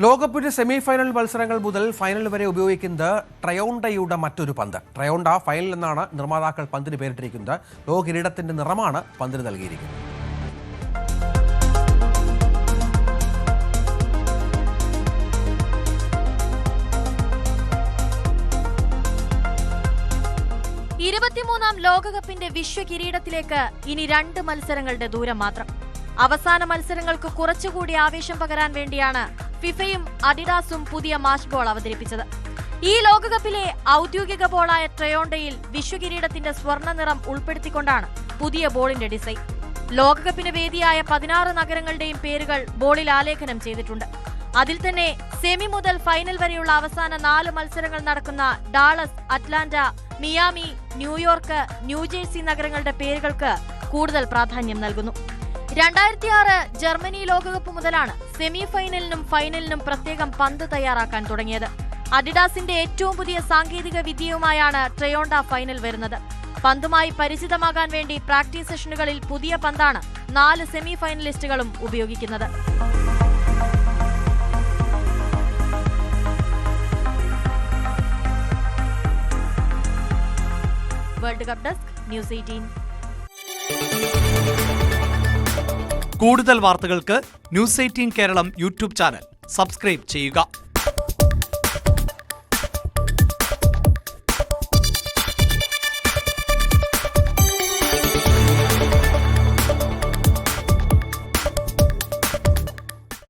ലോകകപ്പിന്റെ സെമിഫൈനൽ മത്സരങ്ങൾ മുതൽ ഫൈനൽ വരെ ഉപയോഗിക്കുന്നത് ട്രയോണ്ടയുടെ മറ്റൊരു പന്ത്. ട്രയോണ്ട ഫൈനൽ എന്നാണ് നിർമ്മാതാക്കൾ പന്തിന് പേരിട്ടിരിക്കുന്നത്. ലോക കിരീടത്തിന്റെ നിറമാണ് പന്തിന് നൽകിയിരിക്കുന്നത്. ഇരുപത്തിമൂന്നാം ലോകകപ്പിന്റെ വിശ്വ കിരീടത്തിലേക്ക് ഇനി 2 മത്സരങ്ങളുടെ ദൂരം മാത്രം. അവസാന മത്സരങ്ങൾക്ക് കുറച്ചുകൂടി ആവേശം പകരാൻ വേണ്ടിയാണ് ഫിഫയും അഡിഡാസും പുതിയ മാച്ച് ബോൾ അവതരിപ്പിച്ചത്. ഈ ലോകകപ്പിലെ ഔദ്യോഗിക ബോളായ ട്രയോണ്ടയിൽ വിശ്വകിരീടത്തിന്റെ സ്വർണ്ണ നിറം ഉൾപ്പെടുത്തിക്കൊണ്ടാണ് പുതിയ ബോളിന്റെ ഡിസൈൻ. ലോകകപ്പിന് വേദിയായ 16 നഗരങ്ങളുടെയും പേരുകൾ ബോളിൽ ആലേഖനം ചെയ്തിട്ടുണ്ട്. അതിൽ തന്നെ സെമി മുതൽ ഫൈനൽ വരെയുള്ള അവസാന 4 മത്സരങ്ങൾ നടക്കുന്ന Dallas, Atlanta, Miami, New York, New Jersey നഗരങ്ങളുടെ പേരുകൾക്ക് കൂടുതൽ പ്രാധാന്യം നൽകുന്നു. 2006 ജർമ്മനി ലോകകപ്പ് മുതലാണ് സെമി ഫൈനലിനും ഫൈനലിനും പ്രത്യേകം പന്ത് തയ്യാറാക്കാൻ തുടങ്ങിയത്. അഡിഡാസിന്റെ ഏറ്റവും പുതിയ സാങ്കേതിക വിദ്യയുമായാണ് ട്രയോണ്ട ഫൈനൽ വരുന്നത്. പന്തുമായി പരിചിതമാകാൻ വേണ്ടി പ്രാക്ടീസ് സെഷനുകളിൽ പുതിയ പന്താണ് 4 സെമി ഫൈനലിസ്റ്റുകളും ഉപയോഗിക്കുന്നത്. World cup desk, news 18. കൂടുതൽ വാർത്തകൾക്ക് news 18 Keralam YouTube channel subscribe ചെയ്യുക.